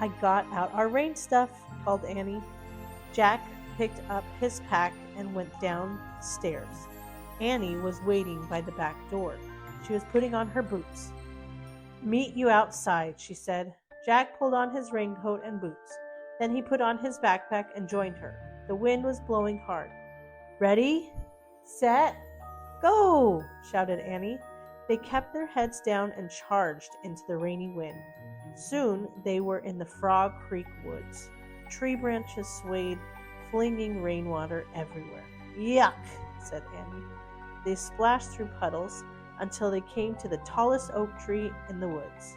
I got out our rain stuff, called Annie. Jack picked up his pack and went downstairs. Annie was waiting by the back door. She was putting on her boots. Meet you outside, she said. Jack pulled on his raincoat and boots. Then he put on his backpack and joined her. The wind was blowing hard. Ready? Set? Go! Shouted Annie. They kept their heads down and charged into the rainy wind. Soon they were in the Frog Creek woods. Tree branches swayed, flinging rainwater everywhere. Yuck, said Annie. They splashed through puddles until they came to the tallest oak tree in the woods.